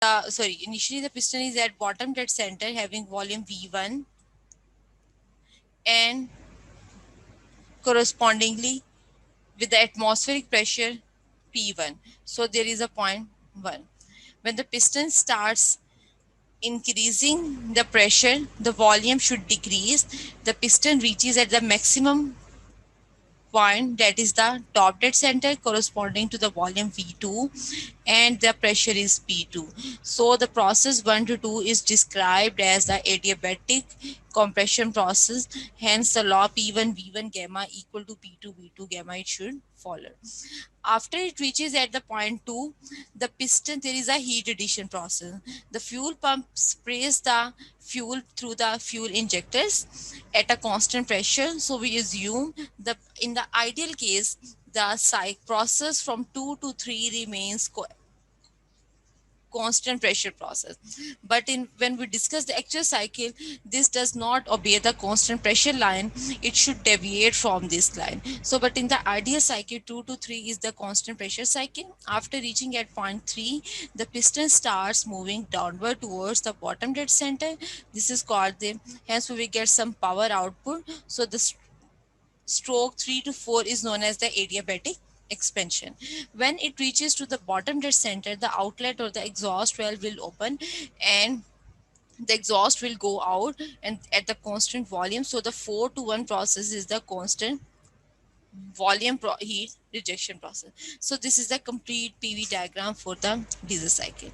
initially the piston is at bottom dead center having volume V1 and correspondingly with the atmospheric pressure P1. So there is a point 1. When the piston starts increasing the pressure, the volume should decrease. The piston reaches at the maximum point, that is the top dead center corresponding to the volume V2, and the pressure is P2. So the process 1 to 2 is described as the adiabatic compression process. Hence the law P1 V1 gamma equal to P2 V2 gamma, it should follow. After it reaches at the point 2, the piston, there is a heat addition process. The fuel pump sprays the fuel through the fuel injectors at a constant pressure. So we assume the in the ideal case the process from 2 to 3 remains constant pressure process, but in when we discuss the actual cycle, this does not obey the constant pressure line, it should deviate from this line. So but in the ideal cycle 2 to 3 is the constant pressure cycle. After reaching at point 3, the piston starts moving downward towards the bottom dead center. This is called the, hence we will get some power output. So the stroke 3 to 4 is known as the adiabatic expansion. When it reaches to the bottom dead center, the outlet or the exhaust valve will open and the exhaust will go out and at the constant volume. So the 4 to 1 process is the constant volume heat rejection process. So this is the complete PV diagram for the diesel cycle.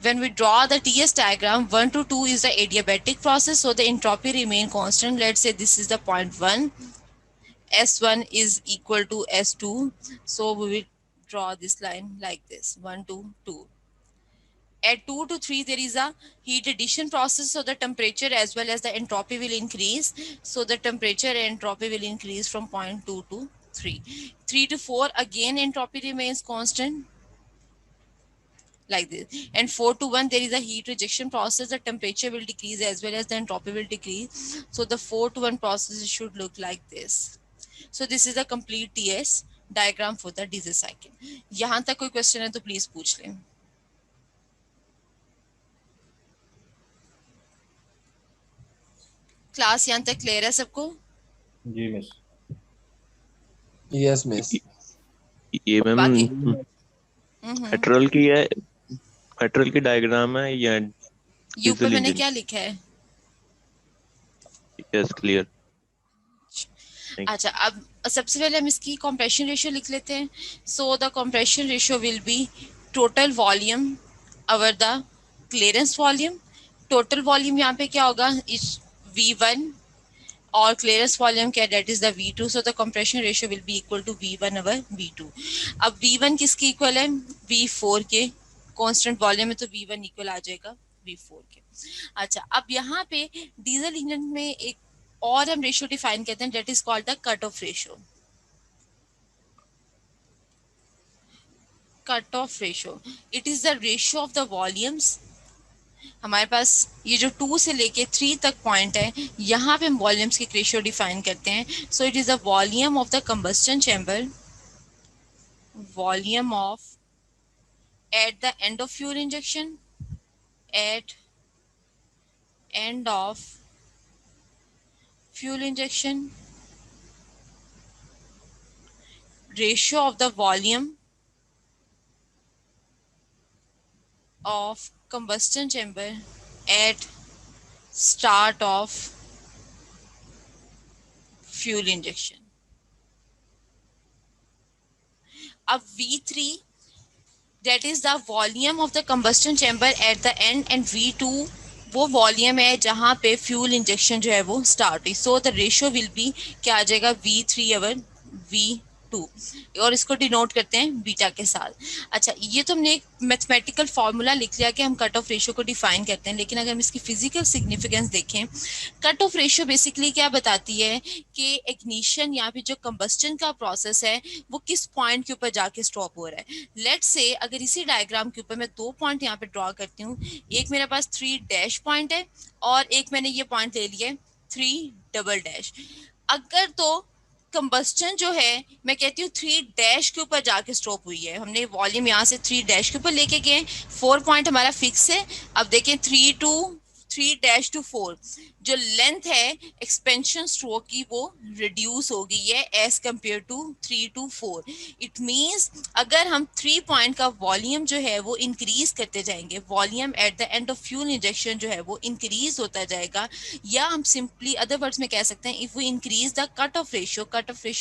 When we draw the TS diagram, 1 to 2 is the adiabatic process, so the entropy remain constant. Let's say this is the point 1, S1 is equal to S2. So we will draw this line like this, 1 to 2. At 2 to 3, there is a heat addition process. So the temperature as well as the entropy will increase. So the temperature and entropy will increase from point 2 to 3. 3 to 4, again entropy remains constant like this. And 4 to 1, there is a heat rejection process. The temperature will decrease as well as the entropy will decrease. So the 4 to 1 process should look like this. So this is the complete TS diagram for the diesel cycle. यहाँ तक कोई question है तो please पूछ लें. Class यहाँ तक clear है सबको? जी मिस. Yes miss. ये मैम बाकी पेट्रोल की है, पेट्रोल की डायग्राम है या यू पे मैंने क्या लिखा है? Yes clear. अच्छा, अब सबसे पहले हम इसकी कंप्रेशन रेशियो लिख लेते हैं. So the compression ratio will be total volume over the clearance volume. Total volume यहाँ पे क्या होगा, इस V1 और क्लियरेंस वॉल्यूम क्या, that is the V2. So the compression ratio will be equal to V1 over V2. अब V1 किसके equal है? V4 के. कांस्टेंट वॉल्यूम में तो V1 इक्वल आ जाएगा V4 के. अच्छा, अब यहाँ पे डीजल इंजन में एक और हम रेशियो डिफाइन करते हैं, that is called the cut off ratio. Cut off ratio, it is the ratio of the volumes. हमारे पास ये जो 2 से लेके 3 तक पॉइंट है, यहाँ पे हम वॉल्यूम्स की रेशियो डिफाइन करते हैं. So it is the volume of the combustion chamber, volume of at the end of fuel injection, at end of fuel injection, ratio of the volume of combustion chamber at start of fuel injection. अब V3, that is the volume of the combustion chamber at the end, and V2 वो volume है जहाँ पे fuel injection जो है वो start हुई. So the ratio will B क्या आ जाएगा, V3 ओवर V2, और इसको डिनोट करते हैं बीटा के साथ. अच्छा, ये तो हमने एक मैथमेटिकल फॉर्मूला लिख लिया कि हम कट ऑफ रेशियो को डिफाइन करते हैं, लेकिन अगर हम इसकी फिजिकल सिग्निफिकेंस देखें, कट ऑफ रेशियो बेसिकली क्या बताती है कि इग्निशन या फिर जो कंबस्टन का प्रोसेस है वो किस पॉइंट के ऊपर जाके स्टॉप हो रहा है. लेट्स से अगर इसी डायग्राम के ऊपर मैं 2 पॉइंट यहाँ पे ड्रॉ करती हूँ, एक मेरे पास 3 डैश पॉइंट है और एक मैंने ये पॉइंट ले लिया 3 डबल डैश. अगर तो कंबस्टन जो है मैं कहती हूँ 3 डैश के ऊपर जाके स्टॉप हुई है। हमने वॉल्यूम यहाँ से 3 डैश के ऊपर लेके गए, 4 पॉइंट हमारा फिक्स है। अब देखें 3 डैश टू 4 जो लेंथ है एक्सपेंशन स्ट्रोक की वो रिड्यूस हो गई है as compare to 3 to 4। It means अगर हम 3 पॉइंट का वॉल्यूम जो है वो इंक्रीज करते जाएंगे, volume at the end of fuel injection जो है वो इंक्रीज होता जाएगा, या हम सिंपली अदर वर्ड्स में कह सकते हैं if we increase the cut off ratio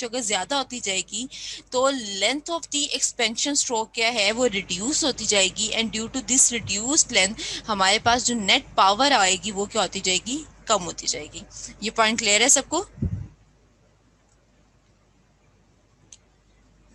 अगर ज्यादा होती जाएगी तो length of the expansion stroke क्या है वो रिड्यूस होती जाएगी, and due to this reduced length हमारे पास जो नेट पावर आएगी वो क्या होती जाएगी, कम होती जाएगी। ये पॉइंट क्लियर है सबको?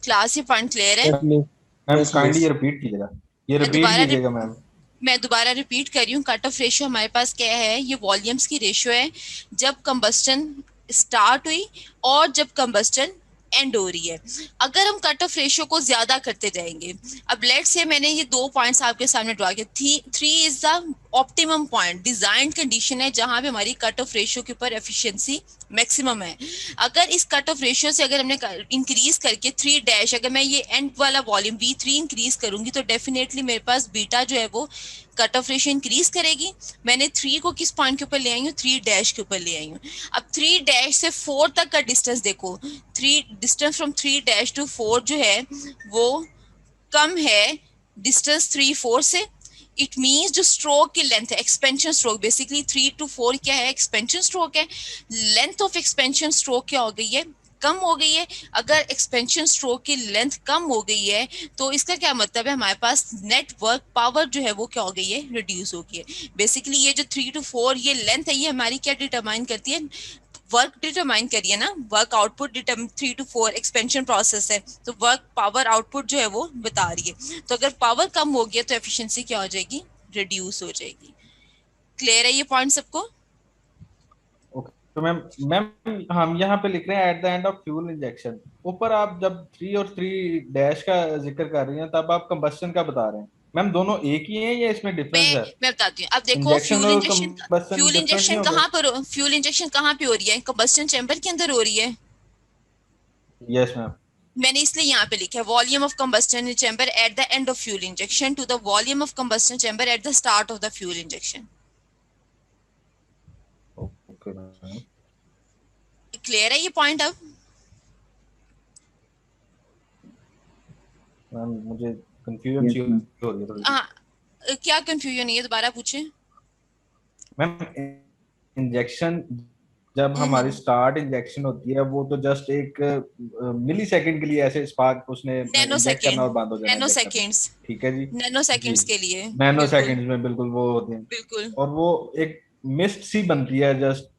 क्लास ये पॉइंट क्लियर है? मैम काइंडली ये रिपीट कीजिएगा, ये मैं रिपीट दोबारा कीजिएगा मैम। मैं दोबारा रिपीट कर रही हूँ। कट ऑफ रेशियो हमारे पास क्या है, ये वॉल्यूम्स की रेशियो है जब कंबस्टन स्टार्ट हुई और जब कंबस्टन एंड हो रही है। अगर हम कट ऑफ रेशियो को ज्यादा करते जाएंगे, अब लेट्स से मैंने ये 2 पॉइंट्स आपके सामने ड्रॉ किए, 3 is the optimum point, design condition है जहां पे हमारी कट ऑफ रेशियो के ऊपर एफिशिएंसी मैक्सिमम है। अगर इस कट ऑफ रेशियो से अगर हमने इंक्रीज करके 3 डैश, अगर मैं ये एंड वाला वॉल्यूम V3 इंक्रीज करूंगी तो डेफिनेटली मेरे पास बीटा जो है वो कट ऑफ रेशियो इंक्रीज करेगी। मैंने 3 को किस पॉइंट के ऊपर ले आई हूँ, 3 डैश के ऊपर ले आई हूँ। अब 3 डैश से 4 तक का डिस्टेंस देखो, डिस्टेंस फ्रॉम 3 डैश टू 4 जो है वो कम है डिस्टेंस 3 4 से। इट मीन्स जो स्ट्रोक की लेंथ है, एक्सपेंशन स्ट्रोक, बेसिकली 3 to 4 क्या है, एक्सपेंशन स्ट्रोक है। लेंथ ऑफ एक्सपेंशन स्ट्रोक क्या हो गई है, कम हो गई है। अगर एक्सपेंशन स्ट्रोक की लेंथ कम हो गई है तो इसका क्या मतलब है, हमारे पास नेटवर्क पावर जो है वो क्या हो गई है, रिड्यूस हो गई है। बेसिकली ये जो 3 to 4 ये लेंथ है ये हमारी क्या डिटरमाइन करती है, वर्क डिटरमाइन करिए ना, work output 3 to 4 expansion process है, तो वर्क पावर आउटपुट जो है वो बता रही है। तो अगर पावर कम हो गया तो एफिशिएंसी क्या हो जाएगी, रिड्यूस हो जाएगी। क्लियर है ये पॉइंट सबको? तो मैम मैम हम यहाँ पे लिख रहे हैं eight the end of fuel injection. ऊपर आप जब 3 और 3 डैश का जिक्र कर रही हैं तब आप कंबस्टन का बता रहे हैं। मैम दोनों एक ही हैं या इसमें डिफरेंस मैं है? मैं बताती हूँ। अब देखो इंजेक्शन और कंबस्टन फ्यूल डिफरेंट नहीं इंजेक्शन हो गए? कहाँ पर फ्यूल इंजेक्शन कहाँ पे हो रही है, कंबस्टन चैम्बर के अंदर हो रही है। Yes ma'am. मैंने इसलिए यहाँ पे लिखा है volume of combustion chamber at the end of fuel injection to the volume of combustion chamber at the start of the fuel injection. Okay ma'am. Clear है ये पॉइंट अब? मैम मुझे कंफ्यूजन सी हो रही है थोड़ी सी। हाँ, क्या कंफ्यूजन है ये दोबारा पूछे। मैम इंजेक्शन जब हमारी स्टार्ट इंजेक्शन होती है वो तो जस्ट एक मिली सेकंड के लिए ऐसे स्पार्क उसने नैनो इंजेक्ट करना सेकेंड, और बंद हो जाना नैनो इंजेक्टर। सेकेंड्स, ठीक है जी। नैनो जी सेकेंड्स के लिए। नैनो बिल्कुल सेकंड्स में बिल्कुल वो होते हैं। बिल्कुल और वो एक मिस्ट सी बनती है जस्ट,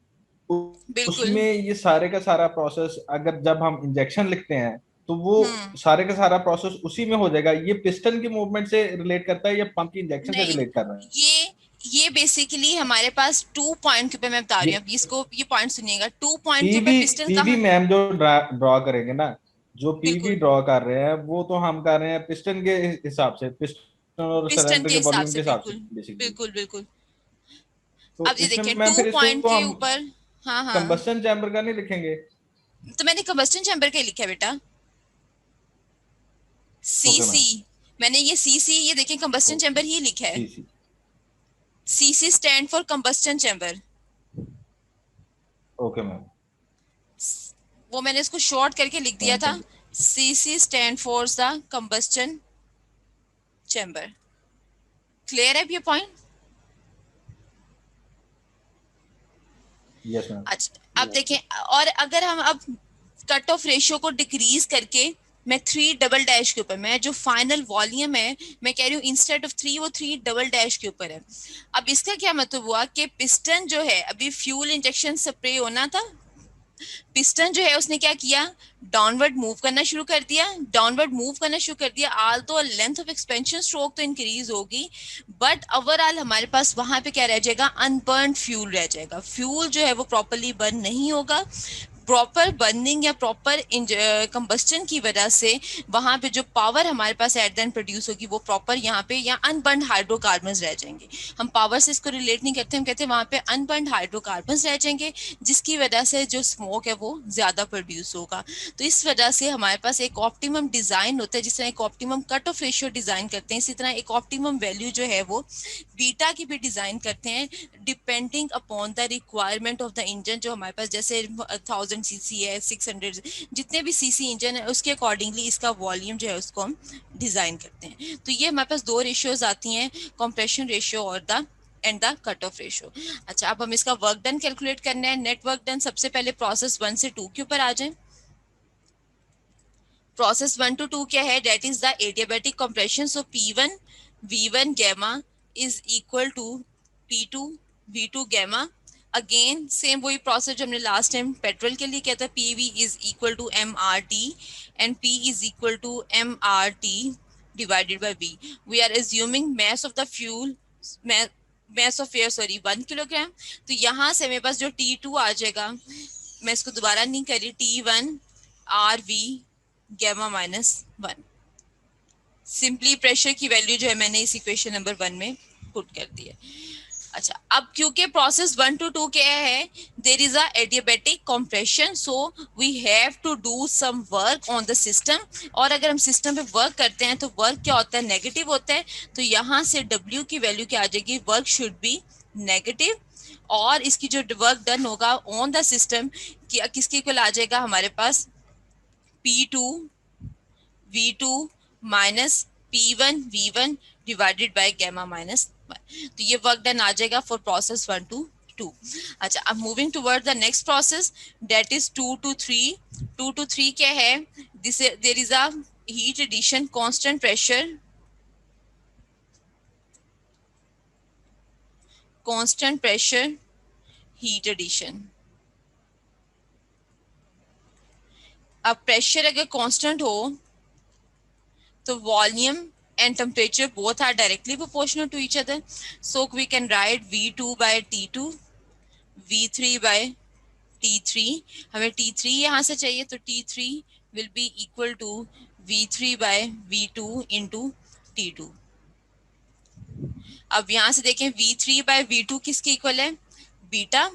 बिल्कुल। उसमें ये सारे का सारा प्रोसेस अगर जब हम इंजेक्शन लिखते हैं तो वो हम्म, सारे का सारा प्रोसेस उसी में हो जाएगा। ये पिस्टन की मूवमेंट से रिलेट करता है या पंप की इंजेक्शन से नहीं, रिलेट कर रहा है? ये बेसिकली हमारे पास 2 पॉइंट के ऊपर मैं बता रही ये हूँ। अब इसको ये पॉइंट सुनिएगा, 2 पॉइंट के ऊपर पीवी पिस्टन पीवी कहाँ। मैम जो ड्रॉ करेंगे ना, जो पीवी बिल्कुल ड्रॉ कर रहे हैं वो तो हम कर रहे हैं पिस्टन के हिसाब से, पिस्टन और पिस्टन सिलेंडर के के हिसाब वॉल्यूम से, के हिसाब से बिल्कुल बेसिकली। बिल्कुल बिल्कुल। तो अब ये इसमें देखें मैम टू फिर पॉइंट इसको के हम ऊपर। हाँ हाँ, कंबस्टन चैम्बर का नहीं लिखेंगे? तो मैंने कंबस्टन चैम्बर का ही लिखा है बेटा, ओके सीसी। मैम। मैंने ये सीसी, ये देखें कंबस्टन ओके चैम्बर ही लिखा है। C C. CC stand for combustion chamber. Okay ma'am. वो मैंने इसको शॉर्ट करके लिख दिया था, CC stand for the combustion chamber. Clear है अब ये पॉइंट? Yes ma'am. अच्छा अब देखें, और अगर हम अब कट ऑफ रेशियो को डिक्रीज करके मैं 3 डबल डैश के ऊपर, मैं जो फाइनल वॉल्यूम है मैं कह रही हूँ इंस्टेड ऑफ 3 वो 3 डबल डैश के ऊपर है। अब इसका क्या मतलब हुआ कि पिस्टन जो है अभी फ्यूल इंजेक्शन स्प्रे होना था, पिस्टन जो है उसने क्या किया, डाउनवर्ड मूव करना शुरू कर दिया। डाउनवर्ड मूव करना शुरू कर दिया, आल तो लेंथ ऑफ एक्सपेंशन स्ट्रोक तो इंक्रीज होगी, बट ओवरऑल हमारे पास वहां पे क्या रह जाएगा, अनबर्न फ्यूल रह जाएगा। फ्यूल जो है वो प्रॉपरली बर्न नहीं होगा। प्रॉपर बर्निंग या प्रॉपर कंबस्टन की वजह से वहां पे जो पावर हमारे पास एट द एंड प्रोड्यूस होगी वो प्रॉपर यहाँ पे या अनबर्न्ड हाइड्रोकार्बन्स रह जाएंगे। हम पावर से इसको रिलेट नहीं करते, हम कहते हैं वहां पे अनबर्न्ड हाइड्रोकार्बन्स रह जाएंगे, जिसकी वजह से जो स्मोक है वो ज्यादा प्रोड्यूस होगा। तो इस वजह से हमारे पास एक ऑप्टिमम डिजाइन होता है, जिस तरह एक optimum cut off ratio design करते हैं, इसी तरह एक ऑप्टिमम वैल्यू जो है वो बीटा की भी डिजाइन करते हैं, depending upon the requirement of the engine. जो हमारे पास जैसे 1000 सीसी है, 600, जितने भी सीसी इंजन है उसके अकॉर्डिंगली इसका वॉल्यूम जो है उसको हम डिजाइन करते हैं। तो ये हमारे पास दो रेशियोज आती हैं, कंप्रेशन रेशियो और the end the cut off ratio. अच्छा, अब हम इसका वर्क डन कैलकुलेट करना है। नेट वर्क डन सबसे पहले प्रोसेस 1 से 2 के ऊपर आ जाए। प्रोसेस 1 to 2 क्या है? That is the adiabatic compression. So P1 V1 gamma is equal to P2 V2 gamma. Again same वही प्रोसेस जो हमने लास्ट टाइम पेट्रोल के लिए किया था, PV is equal to MRT and P is equal to MRT divided by V. We are assuming mass of the fuel, mass of air, sorry, 1 kilogram. तो यहाँ से मेरे पास जो T2 आ जाएगा, मैं इसको दोबारा नहीं करी, T1 RV gamma -1। Simply pressure की वैल्यू जो है मैंने इस इक्वेशन नंबर 1 में पुट कर दी है। अच्छा, अब क्योंकि प्रोसेस 1 to 2 क्या है, there is a adiabatic compression, so we have to do some work on the system. और अगर हम सिस्टम पे वर्क करते हैं तो वर्क क्या होता है? नेगेटिव होता है। तो यहाँ से W की वैल्यू क्या आ जाएगी? Work should be negative. और इसकी जो वर्क डन होगा ऑन द सिस्टम किसके इक्वल आ जाएगा हमारे पास? P2 V2 minus P1 V1 divided by gamma -1। तो ये वर्क डन आ जाएगा फॉर प्रोसेस 1 to 2। अच्छा, अब moving toward the next process that is 2 to 3। 2 to 3 क्या है? This there is a heat addition, constant pressure, constant pressure heat addition. अब pressure अगर constant हो तो volume and temperature both are directly proportional to each other. So we can write V2 by T2, V3 by T3। हमें T3 यहाँ से चाहिए, तो T3 will be equal to V3 by V2 into T2। अब यहाँ से देखें V3 by V2 किसके इक्वल है? बीटा।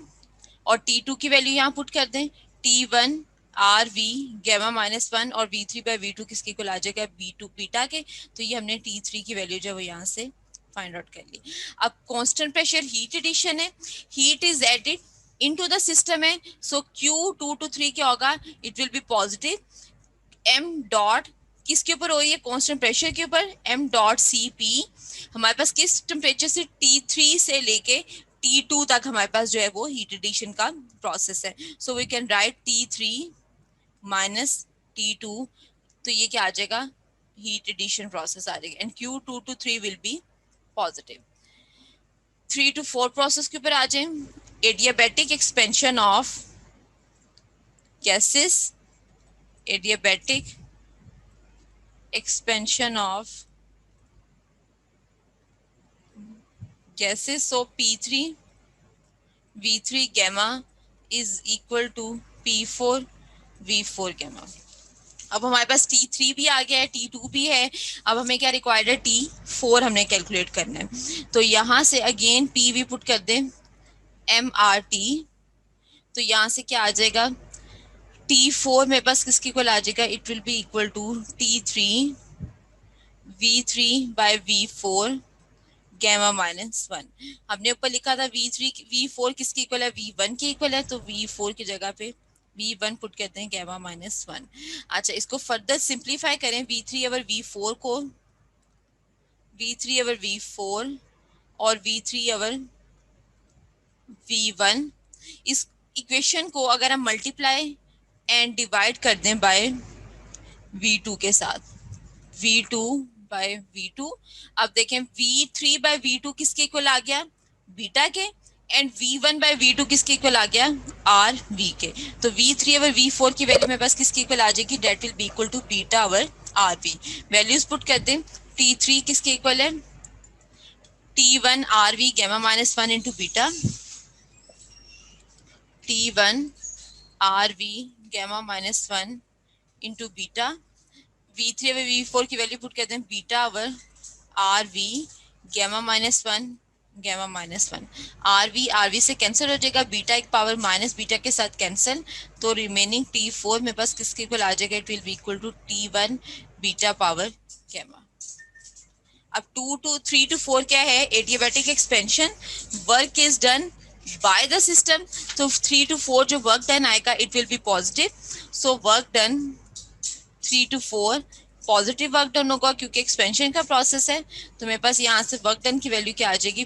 और T2 की वैल्यू यहाँ पुट कर दें, T1 RV गैमा -1 और V3 by V2 किसके इक्वल आ जाएगा? B2 बीटा के। तो ये हमने T3 की वैल्यू जो है वो यहाँ से फाइंड आउट कर ली। अब कांस्टेंट प्रेशर हीट एडिशन है, heat is added into the system है। सो Q 2 to 3 क्या होगा? It will be positive. M dot किसके ऊपर हो रही है? कांस्टेंट प्रेशर के ऊपर। M डॉट CP हमारे पास किस टेम्परेचर से? T3 से लेके T2 तक हमारे पास जो है वो हीट एडिशन का प्रोसेस है। So we can write T3 minus T2। तो ये क्या आ जाएगा? हीट एडिशन प्रोसेस आ जाएगा। And Q 2 to 3 will be positive. 3 to 4 process के ऊपर आ जाए। Adiabatic expansion of gases, adiabatic expansion of gases. So P3 V3 gamma is equal to P4 V4 gamma। अब हमारे पास T3 भी आ गया है, T2 भी है। अब हमें क्या रिक्वायर्ड है? T4 हमने कैलकुलेट करना है। तो यहाँ से अगेन PV पुट कर दें MRT। तो यहाँ से क्या आ जाएगा? T4 मेरे पास किसके इक्वल आ जाएगा? It will be equal to T3 V3 by V4 gamma -1। हमने ऊपर लिखा था V3 V4 किसकी इक्वल है? V1 की इक्वल है। तो V4 की जगह पे V1 पुट करते हैं गैमा -1। अच्छा, इसको फर्दर सिंप्लीफाई करें V3 ओवर V4 को, V3 ओवर V4 और V3 ओवर V1। इस इक्वेशन को अगर हम मल्टीप्लाई एंड डिवाइड कर दें बाय V2 के साथ, V2 बाय V2। अब देखें V3 बाय V2 किसके इक्वल आ गया? बीटा के। एंड V1 बाय V2 किसके इक्वल आ गया? RV के। तो V3 ओवर V4 की वैल्यू मेरे पास किसके इक्वल आ जाएगी? That will be equal to beta over RV। Values put कर दें। T3 किसके इक्वल है? T1 RV gamma -1 into beta, T1 R V gamma minus 1 into beta, V3 अगर V4 की वैल्यू पुट करते हैं, beta over R V gamma minus 1 gamma minus 1, R V से cancel हो जाएगा, बीटा एक पावर माइनस बीटा के साथ कैंसिल, तो रिमेनिंग T4 मेरे पास किसके इक्वल आ जाएगा, it will be equal to T1 beta power gamma. अब 2 to 3 to 4 क्या है, adiabatic expansion, work is done by the system, तो 3 to 4 जो वर्क डन आएगा it will be positive, so work done 3 to 4 positive work done होगा क्योंकि expansion का process है, तो मेरे पास यहाँ से वर्क डन की वैल्यू क्या आ जाएगी,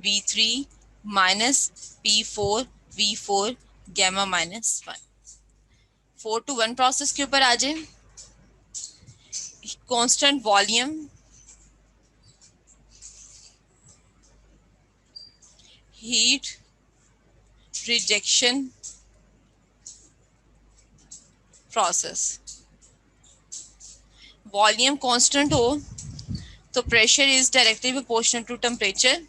P3 minus P4 V4 gamma minus 1। 4 to 1 process के ऊपर आ जाए, constant volume heat rejection process, volume constant हो तो pressure is directly proportional to temperature.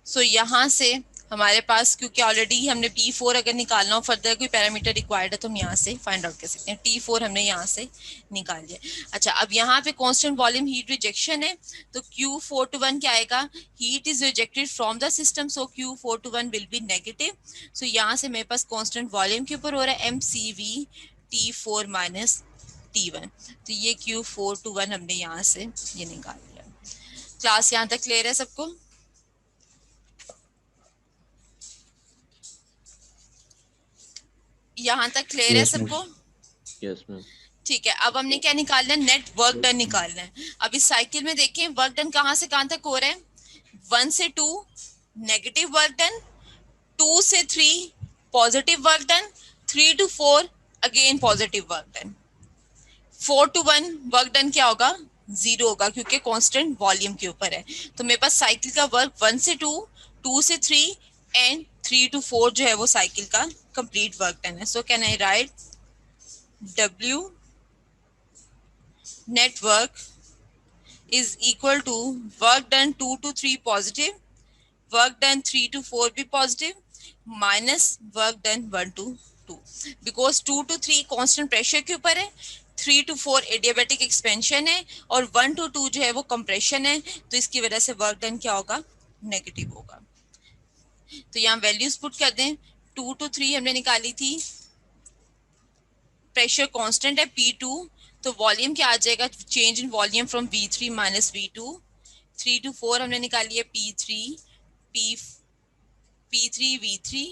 So यहाँ से हमारे पास, क्योंकि ऑलरेडी हमने P4 अगर निकालना हो, फर्दर कोई पैरामीटर रिक्वायर्ड है तो हम यहाँ से फाइंड आउट कर सकते हैं, T4 हमने यहाँ से निकाल लिया। अच्छा, अब यहाँ पे कांस्टेंट वॉल्यूम हीट रिजेक्शन है, तो Q4 to 1 क्या आएगा, heat is rejected from the system, so Q4 to 1 will be negative. So यहाँ से मेरे पास कांस्टेंट वॉल्यूम के ऊपर हो रहा है MCV T4 माइनस T1, तो ये Q4 to 1 हमने यहाँ से ये निकाल लिया। क्लास यहाँ तक क्लियर है सबको? यहाँ तक क्लियर है यस मैम। सबको? Yes ma'am. ठीक है, अब हमने क्या निकालना है, नेट वर्क डन निकालना है। अब इस साइकिल में देखें वर्क डन कहाँ से कहाँ तक हो रहा है, 1 से 2 नेगेटिव वर्क डन, 2 से 3 positive work done, 3 to 4 again positive work done, 4 to 1 work done क्या होगा, 0 होगा क्योंकि कांस्टेंट वॉल्यूम के ऊपर है। तो मेरे पास साइकिल का वर्क 1 से 2, 2 से 3 एंड 3 to 4 जो है वो साइकिल का कंप्लीट वर्क डन है। So can I right W net work is equal to work done 2 to 3 positive, work done 3 to 4 भी positive, minus work done 1 to 2, because 2 to 3 constant pressure के ऊपर है, 3 to 4 adiabatic expansion है और 1 to 2 जो है वो compression है, तो इसकी वजह से work done क्या होगा, नेगेटिव होगा। तो यहाँ वैल्यूज पुट कर दें, 2 to 3 हमने निकाली थी, प्रेशर कांस्टेंट है P2, तो वॉल्यूम क्या आ जाएगा, change in volume from V3 minus V2, 3 to 4 हमने निकाली है P3 V3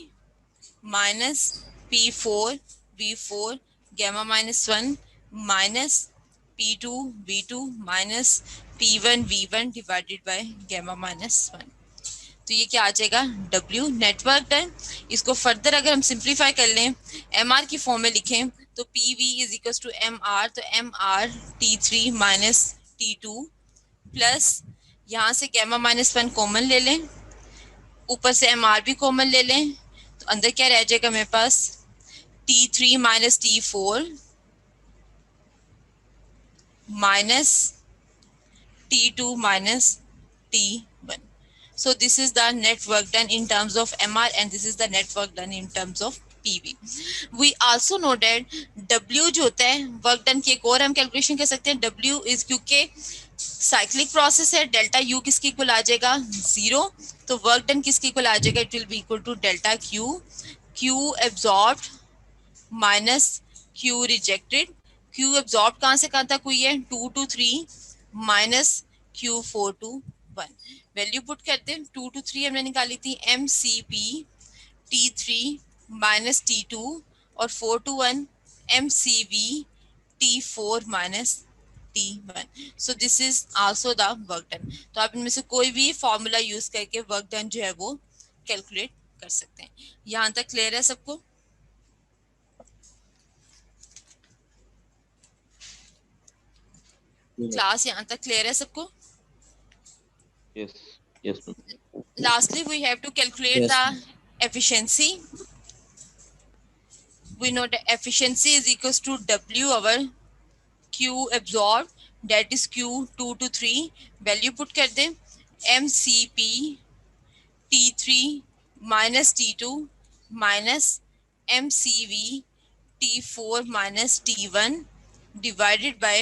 minus P4 V4 gamma minus 1 minus P2 V2 minus P1 V1 divided by gamma minus 1। तो ये क्या आ जाएगा, W नेटवर्क डन। इसको फर्दर अगर हम सिंप्लीफाई कर लें, MR की फॉर्म में लिखें तो PV is equal to MR, तो MR T3 minus T2 plus यहाँ से गैमा माइनस 1 कॉमन ले लें, ऊपर से MR भी कॉमन ले लें, तो अंदर क्या रह जाएगा मेरे पास, T3 minus T4 minus T2 minus T1. So this is the net work done in terms of MR and this is the net work done in terms of PV. We also know that W जो होता है work done की एक और हम calculation कर सकते हैं, W इज क्योंकि साइक्लिक प्रोसेस है, डेल्टा U किसके इक्वल आ जाएगा, 0, तो वर्क डन किसके इक्वल आ जाएगा, it will be equal to delta Q absorbed minus Q rejected. Q absorb कहाँ से कहाँ तक हुई है, 2 to 3 minus Q4 to 1। Value put करते हैं, 2 to 3 हमने निकाली थी MCP T3 माइनस T2 और 4 to 1 MCV T4 minus T1। So this is also the work done. तो आप इनमें से कोई भी फॉर्मूला यूज करके वर्क डन जो है वो कैलकुलेट कर सकते हैं। यहाँ तक क्लियर है सबको? क्लास यहाँ तक क्लियर है सबको? Yes. Yes, ma'am. Lastly, we have to calculate Yes, the efficiency. We know the efficiency is equals to W over Q absorbed, that is Q 2 to 3, value put कर दें MCP T3 minus T2 minus MCV T4 minus T1 divided by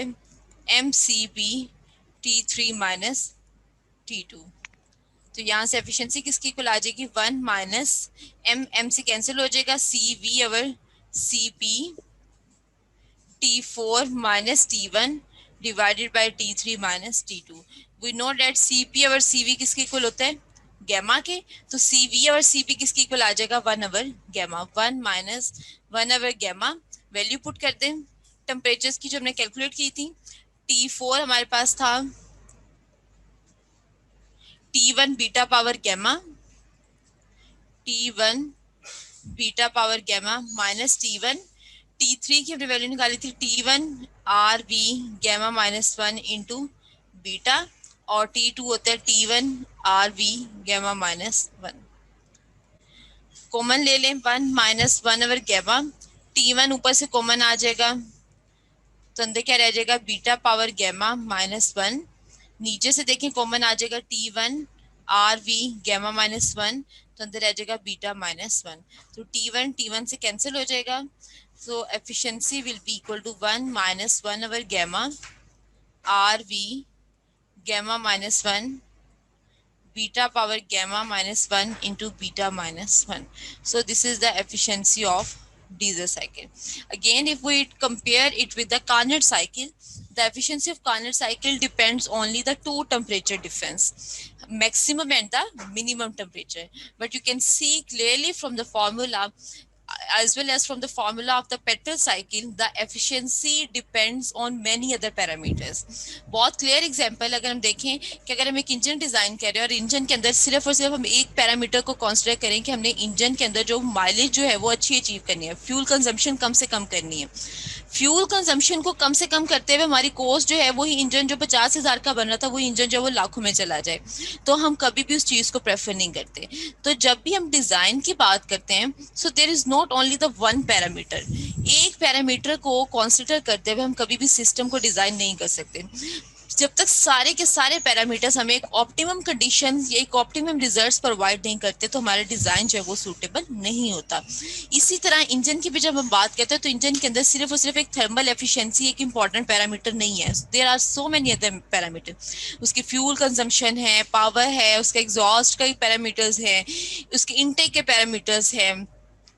MCB T3 minus T2। तो यहाँ से efficiency किसकी equal आ जाएगी, 1 minus M से cancel हो जाएगा, C V over C P T4 minus T1 divided by T3 minus T2। We know that Cp और Cv किसके इक्वल होता है, गैमा के। तो Cv और Cp किसके इक्वल आ जाएगा, 1 over gamma. 1 minus 1 over gamma, value put करते हैं टेम्परेचर्स की जो हमने कैलकुलेट की थी। T4 हमारे पास था T1 beta power gamma, T1 beta power gamma minus T3 की हमने वैल्यू निकाली थी T1 R B gamma -1 into beta, और T2 होता है T1 R B gamma -1। Common ले लें, 1 माइनस 1 ओवर गैमा, T1 ऊपर से कॉमन आ जाएगा तो अंदर क्या रह जाएगा, बीटा पावर गैमा -1। नीचे से देखें कॉमन आ जाएगा T1 आर वी गैमा -1, तो अंदर रह जाएगा बीटा -1। तो T1 से कैंसिल हो जाएगा। So efficiency will be equal to 1 minus 1 over gamma RV gamma -1 beta power gamma -1 into beta -1. So this is the efficiency of diesel cycle. Again, if we compare it with the Carnot cycle, the efficiency of Carnot cycle depends only the two temperature difference, maximum and the minimum temperature. But you can see clearly from the formula as well as from the formula of the petrol cycle, the efficiency depends on many other parameters. बहुत clear example अगर हम देखें कि अगर हम एक engine design कर रहे हैं और इंजन के अंदर सिर्फ और सिर्फ हम एक पैरामीटर को कंसीडर करें कि हमने इंजन के अंदर जो माइलेज जो है वो अच्छी अचीव करनी है, फ्यूल कंजम्पशन कम से कम करनी है। फ्यूल कंजम्पशन को कम से कम करते हुए हमारी कॉस्ट जो है वही इंजन जो 50,000 का बन रहा था वही इंजन जो वो लाखों में चला जाए, तो हम कभी भी उस चीज को प्रेफर नहीं करते। तो जब भी हम डिजाइन की बात करते हैं, so there is not only the one parameter, एक पैरामीटर को कंसीडर करते हुए हम कभी भी सिस्टम को डिजाइन नहीं कर सकते। जब तक सारे के सारे पैरामीटर्स हमें एक ऑप्टिमम कंडीशन या एक ऑप्टिमम रिजल्ट्स प्रोवाइड नहीं करते तो हमारा डिजाइन जो है वो सूटेबल नहीं होता। इसी तरह इंजन की भी जब हम बात करते हैं तो इंजन के अंदर सिर्फ और सिर्फ एक थर्मल एफिशिएंसी एक इंपॉर्टेंट पैरामीटर नहीं है, there are so many other parameter. उसकी फ्यूल कंजम्पशन है, पावर है, उसका एग्जॉस्ट का पैरामीटर्स है, उसके इनटेक के पैरामीटर्स है,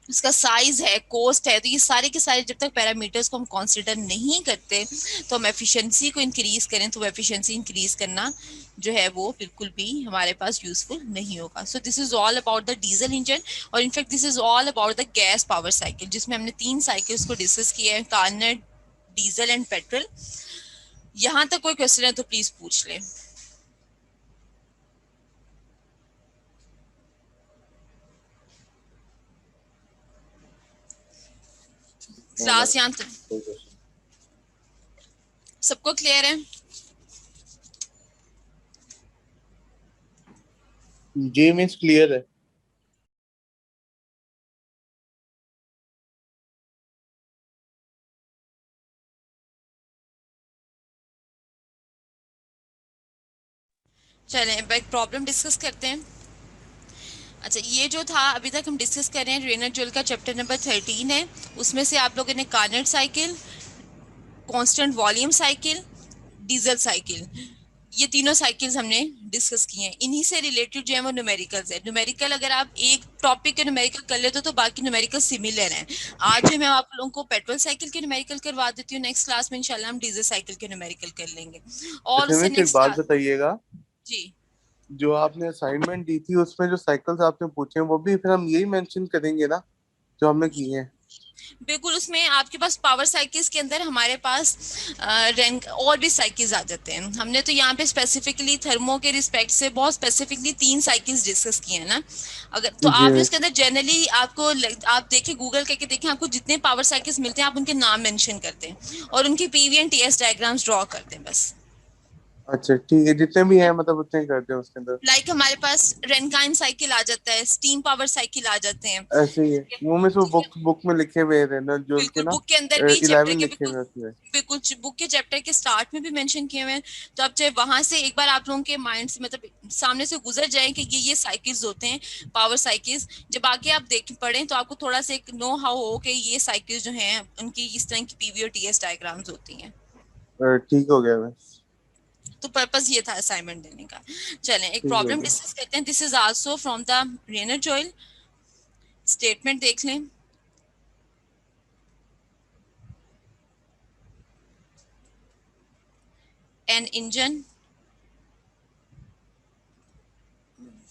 उसका साइज है, कॉस्ट है। तो ये सारे के सारे जब तक पैरामीटर्स को हम कंसीडर नहीं करते तो हम एफिशिएंसी को इंक्रीज करें तो एफिशिएंसी इंक्रीज करना जो है वो बिल्कुल भी हमारे पास यूजफुल नहीं होगा। So this is all about the diesel engine, और in fact this is all about the gas power cycle, जिसमें हमने 3 साइकिल्स को डिस्कस किया है, कार्नट, डीजल एंड पेट्रोल। यहाँ तक कोई क्वेश्चन है तो प्लीज पूछ लें। क्लास यहाँ सबको क्लियर है? जी मीन्स क्लियर है। चलें अब एक प्रॉब्लम डिस्कस करते हैं। अच्छा, ये जो था अभी तक हम डिस्कस कर रहे हैं रेनॉल्ड्स जोल का चैप्टर नंबर 13 है, उसमें से आप लोगों ने Carnot cycle, constant volume cycle, diesel cycle, ये तीनों साइकिल्स हमने डिस्कस किए हैं। इन्हीं से रिलेटेड जो है वो न्यूमेरिकल्स है। न्यूमेरिकल अगर आप एक टॉपिक के न्यूमेरिकल कर लेते हो तो बाकी न्यूमेरिकल सिमिलर हैं। आज जो मैं आप लोगों को पेट्रोल साइकिल के न्यूमेरिकल करवा देती हूँ, नेक्स्ट क्लास में इंशाल्लाह हम डीजल साइकिल के न्यूमेरिकल कर लेंगे। और उससे नेक्स्ट बात बताइएगा, जी जो आपने असाइनमेंट दी थी उसमें जो साइकिल्स आपने पूछे हैं वो भी फिर हम यही मेंशन करेंगे ना जो हमने किए हैं? बिल्कुल, उसमें आपके पास पावर साइकिल्स के अंदर हमारे पास रैंक और भी साइकिल्स आ जाते हैं। हमने तो यहाँ पे स्पेसिफिकली थर्मो के रिस्पेक्ट से बहुत स्पेसिफिकली 3 साइकिल्स डिस्कस किए हैं ना। अगर तो आप उसके अंदर जनरली आपको आप देखें, गूगल करके देखें, आपको जितने पावर साइकिल्स मिलते हैं आप उनके नाम मेंशन करते हैं और उनके PV and TS diagrams draw करते हैं बस। अच्छा ठीक है, जितने भी हैं मतलब उतने ही करते हैं उसके अंदर। लाइक हमारे पास रेनकाइन साइकिल आ जाता है, स्टीम पावर साइकिल आ जाते हैं। ऐसे ही है, वो में से बुक में लिखे हुए हैं ना, जो उनके बिल्कुल, ना बुक के अंदर भी चैप्टर 11 के लिखे बिल्कुल, हुए होते हैं। बिल्कुल बुक के चैप्टर के स्टार्ट में भी मेंशन किए हुए हैं। तो आप चाहे वहां से एक बार आप लोगों के माइंड से मतलब सामने से गुजर जाए कि ये साइकिल्स होते हैं, पावर साइकिल्स। जब आगे आप देख पढ़ें तो आपको थोड़ा सा एक नो हाउ हो कि ये साइकिल्स जो हैं उनकी इस तरह की पीवी और टीएस डायग्राम्स होती हैं। ठीक हो गया बस। तो पर्पस ये था असाइनमेंट देने का। चलें एक ठीक हो प्रॉब्लम गया। डिस्कस करते हैं। This is also from the Rainer Joyal. Statement देख लें। An engine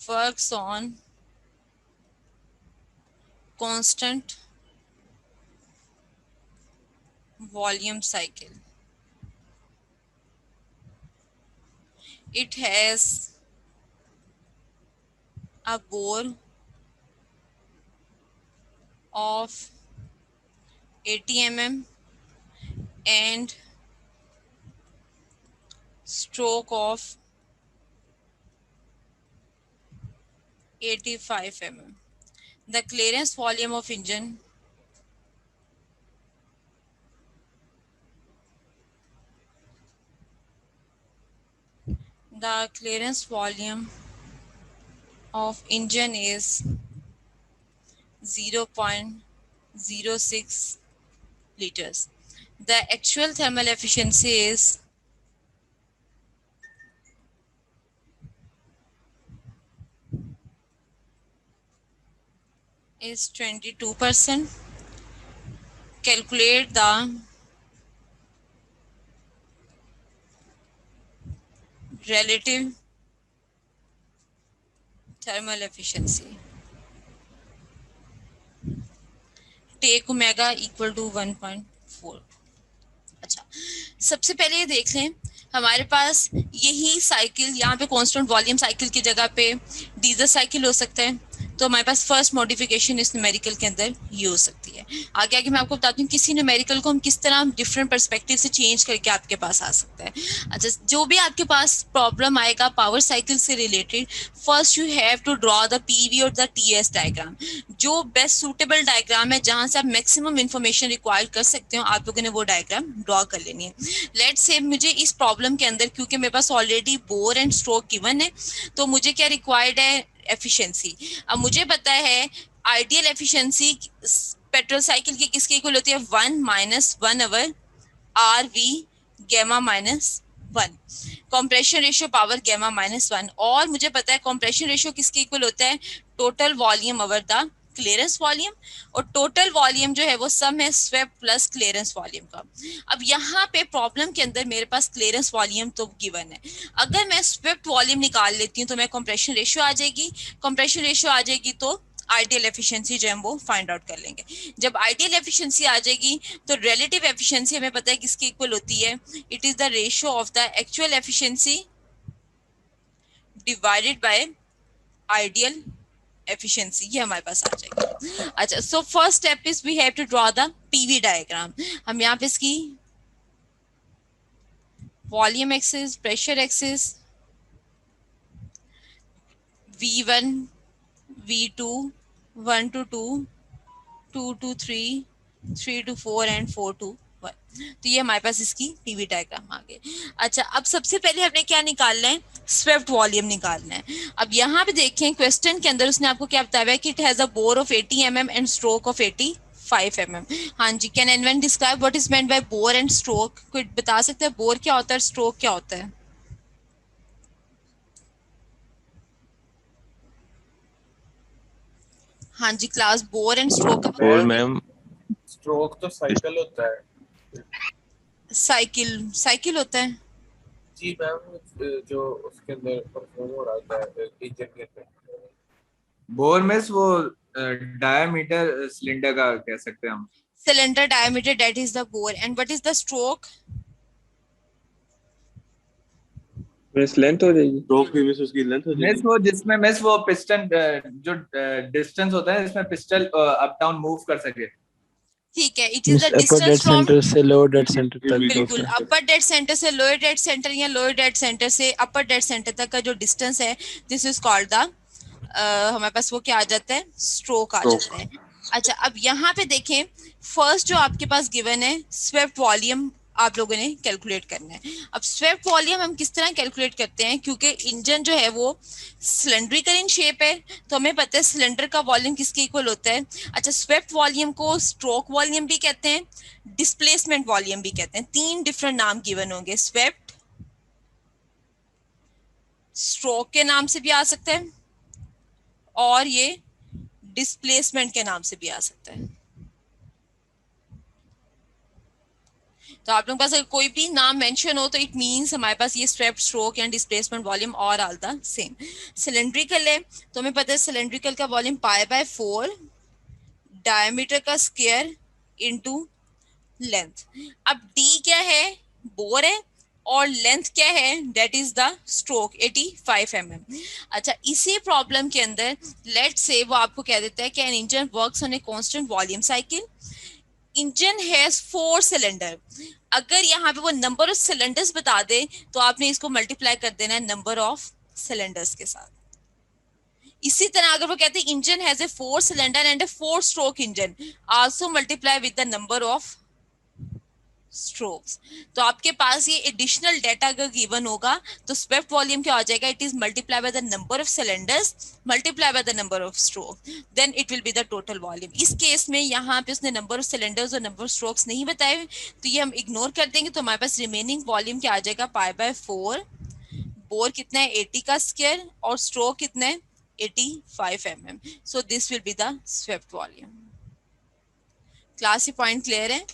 works on constant volume cycle. It has a bore of 80 mm and stroke of 85 mm. The clearance volume of engine is 0.06 liters. The actual thermal efficiency is 22%. Calculate the relative thermal efficiency. Take omega equal to 1.4. अच्छा, सबसे पहले ये देख लें हमारे पास यही cycle यहाँ पे कांस्टेंट वॉल्यूम साइकिल की जगह पे डीजल साइकिल हो सकता है। तो हमारे पास फर्स्ट मॉडिफिकेशन इस न्यूमेरिकल के अंदर ये हो सकती है। आगे आगे मैं आपको बताती हूँ किसी न्यूमेरिकल को हम किस तरह डिफरेंट पर्सपेक्टिव से चेंज करके आपके पास आ सकता है। अच्छा, जो भी आपके पास प्रॉब्लम आएगा पावर साइकिल से related, first you have to draw the PV और द टीएस डायग्राम। जो बेस्ट सूटेबल डायग्राम है जहां से आप मैक्सिमम इंफॉर्मेशन रिक्वायर कर सकते हो, आप लोगों ने वो डायग्राम ड्रॉ कर लेनी है। लेट्स से मुझे इस प्रॉब्लम के अंदर क्योंकि मेरे पास already bore and stroke given है, तो मुझे क्या रिक्वायर्ड है, एफिशिएंसी। अब मुझे पता है आइडियल एफिशिएंसी पेट्रोल साइकिल की किसके इक्वल होती है, 1 - 1/, R V gamma -1, compression ratio power gamma -1। और मुझे पता है कॉम्प्रेशन रेशियो किसके इक्वल होता है, total volume over the clearance volume. और टोटल वॉल्यूम जो है वो सम है स्वेप्ट प्लस क्लियरेंस वॉल्यूम का। अब यहाँ पे प्रॉब्लम के अंदर मेरे पास क्लियरेंस वॉल्यूम तो गिवन है। अगर मैं स्वेप्ट वॉल्यूम निकाल लेती हूँ तो मैं कॉम्प्रेशन रेशियो आ जाएगी, कॉम्प्रेशन रेशियो आ जाएगी तो आइडियल एफिशिएंसी जो है वो फाइंड आउट कर लेंगे। जब आइडियल एफिशिएंसी आ जाएगी तो रिलेटिव एफिशिएंसी हमें पता है किसके इक्वल होती है, it is the ratio of the actual efficiency divided by ideal efficiency, ये हमारे पास आ जाएगी। अच्छा, so first step is we have to draw the PV diagram. हम यहाँ पे इसकी volume axis, pressure axis, V1 V2 1 to 2 2 to 3 3 to 4 and 4 to 1, तो ये हमारे पास इसकी पीवी डायग्राम आ गई। अच्छा, अब सबसे पहले हमने क्या निकालना है, स्वेप्ट वॉल्यूम निकालना है। अब यहाँ पे देखें क्वेश्चन के अंदर उसने आपको क्या बताया है कि it has a bore of 80 mm and stroke of 85 mm। हाँ जी, can anyone describe what is meant by bore and stroke? कोई बता सकता है बोर क्या होता है, स्ट्रोक क्या होता है? हाँ जी क्लास, बोर एंड स्ट्रोक का और मैम स्ट्रोक तो साइकिल होता है। साइकिल, साइकिल होता है। जी मैम, जो उसके अंदर परफॉर्म हो रहा था इंजन के अंदर। बोर में वो डायमीटर सिलेंडर का कह सकते हैं हम। Cylinder diameter, that is the bore. And what is the stroke? Miss length हो जाएगी। स्ट्रोक की मिस उसकी लेंथ हो मिस जाएगी। वो जिसमें मिस वो पिस्टन जो डिस्टेंस होता है जिसमें पिस्टन अप डाउन मूव कर सके। ठीक है, it is the upper dead distance from, centre से लोअर डेड सेंटर तक बिल्कुल, होता है। अपर डेड सेंटर से लोअर डेड सेंटर या लोअर डेड सेंटर से अपर डेड सेंटर तक का जो डिस्टेंस है, दिस इज कॉल्ड द, हमारे पास वो क्या आ जाता है, स्ट्रोक आ जाता है। अच्छा, अब यहाँ पे देखें, फर्स्ट जो आपके पास गिवन है स्वेप्ट वॉल्यूम, आप लोगों ने कैलकुलेट करना है। अब स्वेप्ट वॉल्यूम हम किस तरह कैलकुलेट करते हैं, क्योंकि इंजन जो है वो सिलेंड्रिकल इन शेप है, तो हमें पता है सिलेंडर का वॉल्यूम किसके इक्वल होता है। अच्छा, स्वेप्ट वॉल्यूम को स्ट्रोक वॉल्यूम भी कहते हैं, डिस्प्लेसमेंट वॉल्यूम भी कहते हैं। तीन डिफरेंट नाम गिवन होंगे, स्वेप्ट, स्ट्रोक के नाम से भी आ सकता है, और ये डिस्प्लेसमेंट के नाम से भी आ सकता है। तो आप लोगों के पास अगर कोई भी नाम मेंशन हो तो इट मींस हमारे पास ये स्वेप्ट, स्ट्रोक या डिस्प्लेसमेंट वॉल्यूम और ऑल द सेम। सिलेंड्रिकल है तो हमें पता है सिलेंड्रिकल का वॉल्यूम π/4 डायमीटर का स्क्वायर इनटू लेंथ। अब d क्या है, बोर है, और लेंथ क्या है, that is the stroke 85 mm। अच्छा, इसी प्रॉब्लम के अंदर लेट्स से वो आपको कह देता है कि an engine works on a constant volume cycle, engine has 4 cylinder. अगर यहाँ पे वो नंबर ऑफ सिलेंडर्स बता दे तो आपने इसको मल्टीप्लाई कर देना है नंबर ऑफ सिलेंडर्स के साथ। इसी तरह अगर वो कहते हैं engine has a 4 cylinder and A 4 stroke engine, also multiply with the number of strokes. तो आपके पास ये एडिशनल डाटा अगर गिवन होगा तो स्वेप्ट वॉल्यूम क्या हो जाएगा, it is multiply by the number of cylinders multiply by the number of stroke, then it will be the total volume. इस केस में यहाँ पे उसने नंबर ऑफ सिलेंडर्स और नंबर ऑफ स्ट्रोक्स नहीं बताए, तो ये हम इग्नोर कर देंगे। तो हमारे पास रिमेनिंग वॉल्यूम क्या आ जाएगा, π/4, बोर कितना है 80 का स्क्वायर, और स्ट्रोक कितना है 85 mm। So this will be the swept volume. Class ये पॉइंट क्लियर है?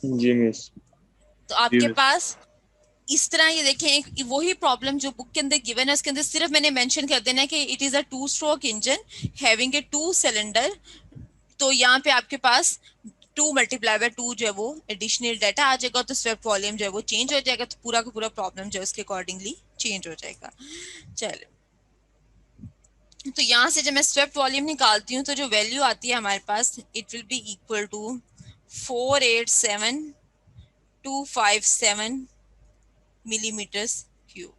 जी मिस। तो आपके पास इस तरह ये देखें, एक वही प्रॉब्लम जो बुक के अंदर गिवन है उसके अंदर सिर्फ मैंने मेंशन कर देना है कि it is a 2 stroke engine having a 2 cylinder. तो यहाँ पे आपके पास 2 मल्टीप्लाई बाय 2 जो है वो एडिशनल डाटा आ जाएगा, तो स्वेप्ट वॉल्यूम जो है वो चेंज हो जाएगा, तो पूरा का पूरा प्रॉब्लम जो है उसके अकॉर्डिंगली चेंज हो जाएगा। चलो, तो यहाँ से जब मैं स्वेप्ट वॉल्यूम निकालती हूँ तो जो वैल्यू आती है हमारे पास, it will be equal to 487,257 millimetre cube.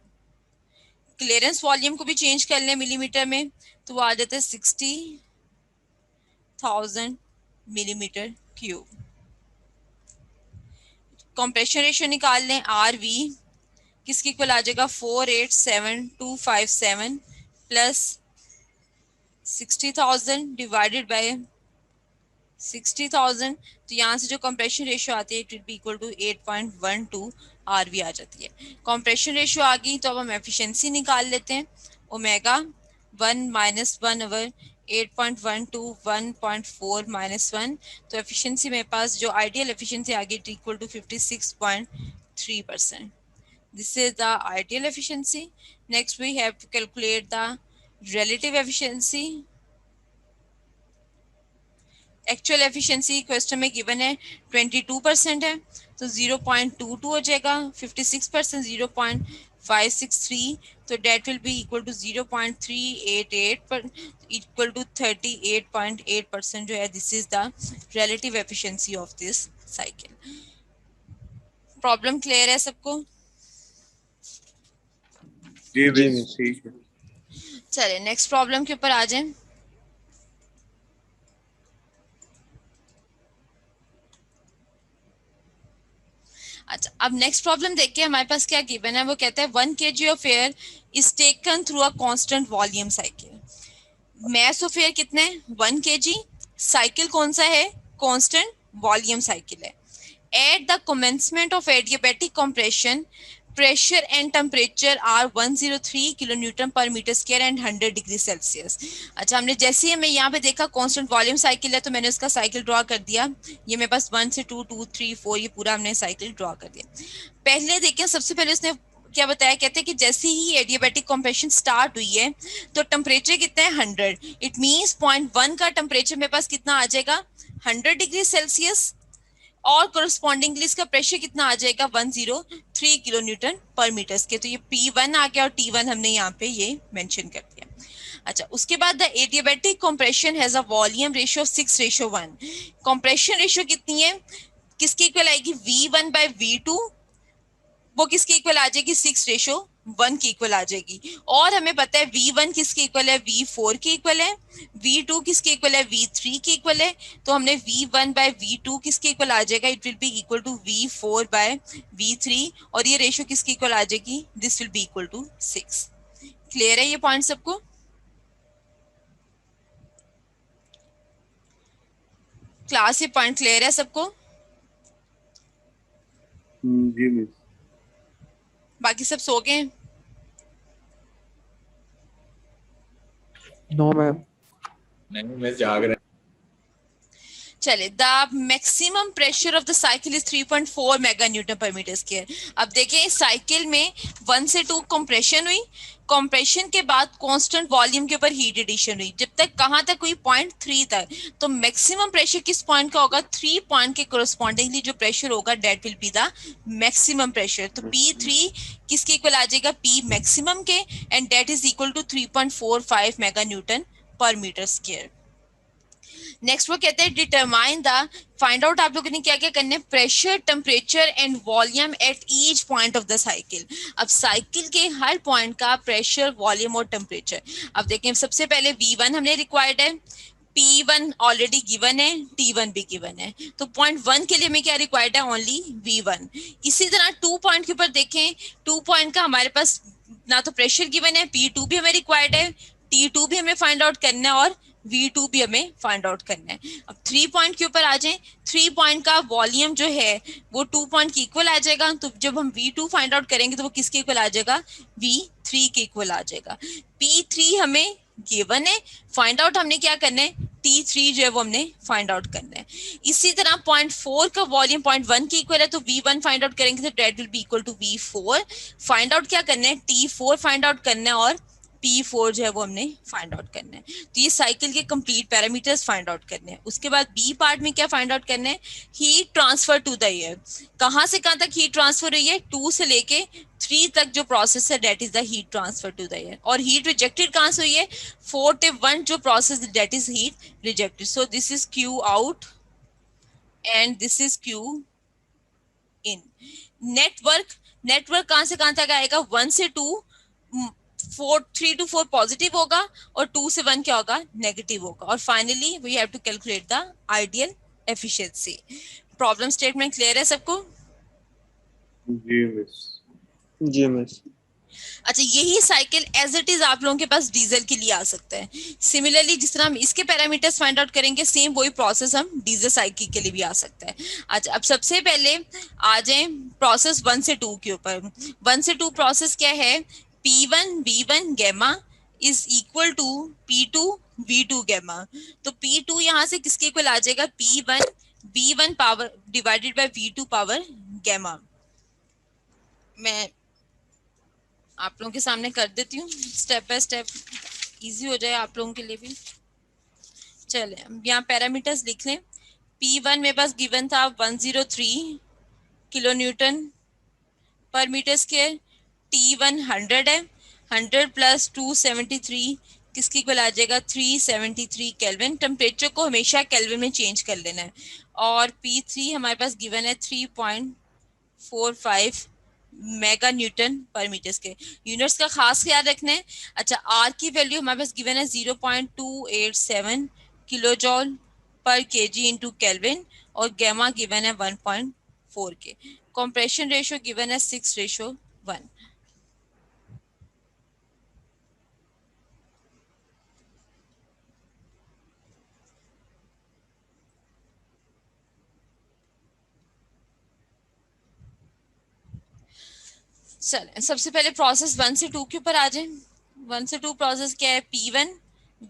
Clearance volume को भी चेंज कर लें मिलीमीटर में तो वो आ जाता है 60,000 मिलीमीटर क्यूब। कंप्रेशन रेशियो निकाल लें, RV किसके इक्वल आ जाएगा, 487,257 प्लस 60,000 डिवाइडेड बाय 60,000। तो यहाँ से जो कंप्रेशन रेशियो आती है it will be equal to 8.12 RV आ जाती है। कंप्रेशन रेशियो आ गई तो अब हम एफिशिएंसी निकाल लेते हैं, ओमेगा 1 माइनस 1 ओवर 8.12 1.4 माइनस 1। तो एफिशिएंसी मेरे पास जो आइडियल एफिशिएंसी आ गई equal to 56.3%। This is the ideal efficiency. Next we have to calculate the relative efficiency। Actual efficiency question में गिवन है 22% है, तो 0.22 हो जाएगा। 56% 0.563, तो that will be equal to 0.388 पर इक्वल टू 38.8% जो है, this is the relative efficiency of this cycle. Problem clear है सबको? जी मिस, ठीक है। चलिए नेक्स्ट प्रॉब्लम के ऊपर आ जाएं। अच्छा, अब नेक्स्ट प्रॉब्लम देखिए हमारे पास क्या गिवन है। वो कहता है 1 kg of air is taken through a constant volume cycle. Mass of air कितना है, 1 kg। साइकिल कौन सा है, कांस्टेंट वॉल्यूम साइकिल है। At the commencement of adiabatic compression pressure and temperature are 103 kilo newton पर metre square and 100 degree Celsius. अच्छा, हमने जैसे ही हमें यहाँ पे देखा कांस्टेंट वॉल्यूम साइकिल है तो मैंने उसका साइकिल ड्रॉ कर दिया। ये मेरे पास 1 से 2 2 3 4 ये पूरा हमने साइकिल ड्रॉ कर दिया। पहले देखें, सबसे पहले उसने क्या बताया, कहते हैं कि जैसे ही एडियाबैटिक कंप्रेशन स्टार्ट हुई है तो टेम्परेचर कितना है 100। इट मीन्स 0.1 का टेम्परेचर मेरे पास कितना आ जाएगा 100 डिग्री सेल्सियस, और कोरस्पॉन्डिंगली इसका प्रेशर कितना आ जाएगा 103 किलो न्यूटन पर मीटर के। तो ये P1 आ गया और T1 हमने यहाँ पे ये मेंशन कर दिया। अच्छा, उसके बाद the adiabatic compression has a volume ratio 6:1। Compression ratio कितनी है, किसकी इक्वल आएगी, V1/V2, वो किसके इक्वल आ जाएगी, 6:1 की इक्वल आ जाएगी। और हमें पता है V1 किसके इक्वल है, V4 की इक्वल है, V2 किसके इक्वल है, V3 की इक्वल है। तो हमने V1/V2 किसके इक्वल आ जाएगा, it will be equal to V4/V3, और ये रेशियो किसके इक्वल आ जाएगी, this will be equal to 6। Clear है ये पॉइंट सबको? क्लास ये पॉइंट क्लियर है सबको? जी मिस। बाकी सब सो गए? No ma'am. नहीं मैं जाग रहा चले, the maximum pressure of the cycle is 3.4 mega newton पर मीटर स्क्वायर। अब देखें इस साइकिल में 1 से 2 कंप्रेशन हुई, कंप्रेशन के बाद कांस्टेंट वॉल्यूम के ऊपर हीट एडिशन हुई, जब तक कहाँ तक हुई, 0.3 तक। तो मैक्सिमम प्रेशर किस पॉइंट का होगा, 3 पॉइंट के कोरस्पॉन्डिंगली जो प्रेशर होगा that will be the maximum pressure. तो P3 किसके इक्वल आ जाएगा, P मैक्सिमम के, and that is equal to 3.45 mega newton पर मीटर स्क्वायर। नेक्स्ट वो कहते हैं डिटरमाइन द, फाइंड आउट आप लोगों ने क्या क्या करना है, pressure, temperature and volume at each point of the cycle. अब साइकिल के हर पॉइंट का प्रेशर, वॉल्यूम और टेम्परेचर। अब देखें सबसे पहले V1 हमने रिक्वायर्ड है, P1 ऑलरेडी गिवन है, T1 भी गिवन है, तो पॉइंट 1 के लिए हमें क्या रिक्वायर्ड है, ओनली V1। इसी तरह 2 पॉइंट के ऊपर देखें, 2 पॉइंट का हमारे पास ना तो प्रेशर गिवन है, P2 भी हमें रिक्वायर्ड है, T2 भी हमें फाइंड आउट करना है, और V2 भी हमें फाइंड आउट करना है। अब 3 पॉइंट के ऊपर आ जाएं, 3 पॉइंट का वॉल्यूम जो है वो 2 पॉइंट की इक्वल आ जाएगा, तो जब हम V2 फाइंड आउट करेंगे तो वो किसके इक्वल आ जाएगा, V3 के इक्वल आ जाएगा। P3 हमें गिवन है, फाइंड आउट हमने क्या करना है, T3 जो है वो हमने फाइंड आउट करना है। इसी तरह पॉइंट 4 का वॉल्यूम पॉइंट 1 के इक्वल है, तो V1 फाइंड आउट करेंगे तो that will be equal to V4। Find out क्या करना है, T4 फाइंड आउट करना है, और P4 जो है वो हमने फाइंड आउट करना है। तो ये साइकिल के कंप्लीट पैरामीटर्स फाइंड आउट करने हैं। उसके बाद बी पार्ट में क्या फाइंड आउट करना है, heat transfer to the air. कहाँ से कहाँ तक हीट ट्रांसफर हुई है, 2 से लेके 3 तक जो प्रोसेस है that is the heat transfer to the air. और हीट रिजेक्टेड कहाँ से हुई है, 4 जो process that is heat rejected. So this is Q out and this is Q in. Net work कहाँ से कहाँ तक आएगा, 1 से 2, 3 to 4 पॉजिटिव होगा, और 2 से 1 क्या होगा, नेगेटिव होगा। और finally we have to calculate the ideal efficiency. Problem statement clear है सबको? जी मिस। जी मिस। अच्छा, यही साइकिल एज इट इज आप लोगों के पास डीजल के लिए आ सकता है। सिमिलरली जिस तरह हम इसके पैरामीटर्स फाइंड आउट करेंगे, सेम वही प्रोसेस हम डीजल साइकिल के लिए भी आ सकता है। अच्छा, अब सबसे पहले आ जाए प्रोसेस 1 से 2 के ऊपर। 1 से 2 प्रोसेस क्या है, P1 V1 gamma is equal to P2 V2 gamma. तो P2 यहाँ से किसके इक्वल आ जाएगा, P1 V1 power divided by V2 power gamma. मैं आप लोगों के सामने कर देती हूँ स्टेप बाय स्टेप, इजी हो जाए आप लोगों के लिए भी। चले यहाँ पैरामीटर्स लिख लें। P1 मेरे पास गिवन था 103 किलो न्यूटन पर मीटर स्क्वायर। T1 100 है, 100 प्लस 273 किसकी इक्वल आ जाएगा, 373 केल्विन। टेम्परेचर को हमेशा केल्विन में चेंज कर लेना है। और P3 हमारे पास गिवन है 3.45 मेगा न्यूटन पर मीटर स्क्वायर। यूनिट्स का खास ख्याल रखना है। अच्छा, आर की वैल्यू हमारे पास गिवन है 0.287 किलो जॉल पर केजी इंटू केल्विन, और गैमा गिवन है 1.4 के। कंप्रेशन रेशियो गिवन है 6:1। चलें सबसे पहले प्रोसेस 1 से 2 के ऊपर आ जाए। 1 से 2 प्रोसेस क्या है, P1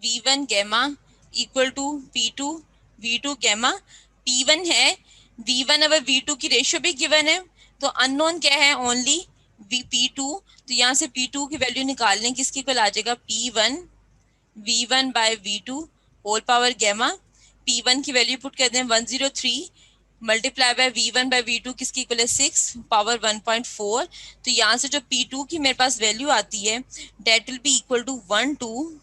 V1 gamma equal to P2 V2 gamma. P1 है, V1 अगर V2 की रेशियो भी गिवन है, तो अननोन क्या है, ओनली P2। तो यहाँ से P2 की वैल्यू निकाल लें, किसकी इक्वल आ जाएगा, P1 V1 bye V2 whole power gamma. P1 की वैल्यू पुट कर दें 103 multiply by V1 bye V2 किसकी इक्वल है 6 पावर 1.4। तो यहाँ से जो P2 की मेरे पास वैल्यू आती है that will be equal to 12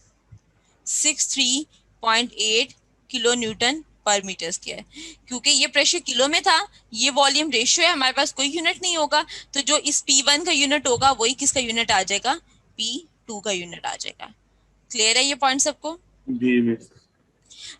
63.8 kilo newton पर मीटर स्क्वायर। क्योंकि ये प्रेशर किलो में था, ये वॉल्यूम रेशियो है, हमारे पास कोई यूनिट नहीं होगा, तो जो इस P1 का यूनिट होगा वही किसका यूनिट आ जाएगा, P2 का यूनिट आ जाएगा। क्लियर है ये पॉइंट सबको? जी मिस।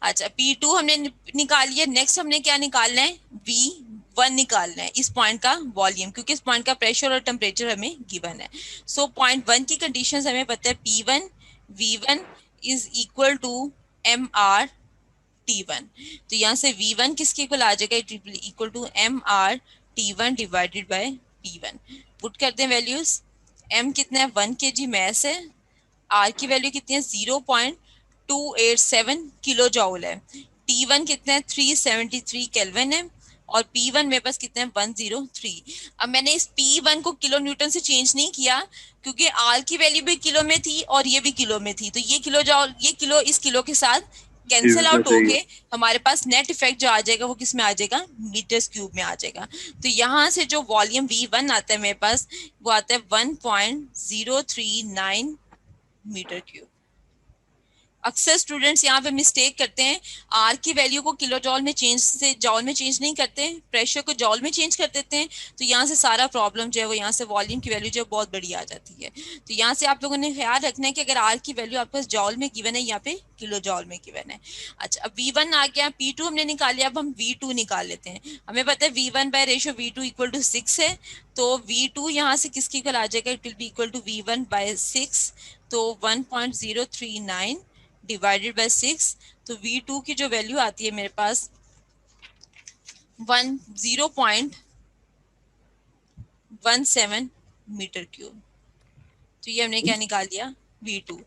अच्छा, P2 हमने निकाल लिया। नेक्स्ट हमने क्या निकालना है, V1 निकालना है, इस पॉइंट का वॉल्यूम, क्योंकि इस पॉइंट का प्रेशर और टेम्परेचर हमें गिवन है। सो पॉइंट 1 की कंडीशंस हमें पता है, P1 V1 is equal to MR T1। तो यहाँ से V1 किसके इक्वल आ जाएगा, it will equal to MR T1 divided by P1। Put करते हैं वैल्यूज। M कितना है, 1 kg मैस है। R की वैल्यू कितनी है, 0.287 किलो जॉउल है। T1 कितना है, 373 केल्विन है। और P1 मेरे पास कितना है, 103। अब मैंने इस P1 को किलो न्यूटन से चेंज नहीं किया, क्योंकि R की वैल्यू भी किलो में थी और ये भी किलो में थी, तो ये किलो जॉउल, ये किलो इस किलो के साथ कैंसिल आउट होके हमारे पास नेट इफेक्ट जो आ जाएगा वो किस में आ जाएगा, मीटर्स क्यूब में आ जाएगा। तो यहाँ से जो वॉल्यूम V1 आता है मेरे पास, वो आता है 1.039 मीटर क्यूब। अक्सर स्टूडेंट्स यहाँ पे मिस्टेक करते हैं, आर की वैल्यू को किलो जॉल में चेंज से जॉल में चेंज नहीं करते, प्रेशर को जॉल में चेंज कर देते हैं। तो यहाँ से सारा प्रॉब्लम जो है वो यहाँ से वॉल्यूम की वैल्यू जो है बहुत बड़ी आ जाती है। तो यहाँ से आप लोगों ने ख्याल रखना है कि अगर आर की वैल्यू आपके पास जॉल में गिवन है, यहाँ पे किलो जॉल में गिवन है। अच्छा, अब V1 आ गया, P2 हमने निकाल लिया, अब हम V2 निकाल लेते हैं। हमें पता है V1 bye ratio V2 equal to 6 है, तो V2 यहाँ से किसकी इक्वल आ जाएगा, it will be equal to V1 by 6। तो 1.039 डिवाइडेड बाय 6, तो V2 की जो वैल्यू आती है मेरे पास 0.17 मीटर क्यूब। तो ये हमने क्या निकाल दिया, V2।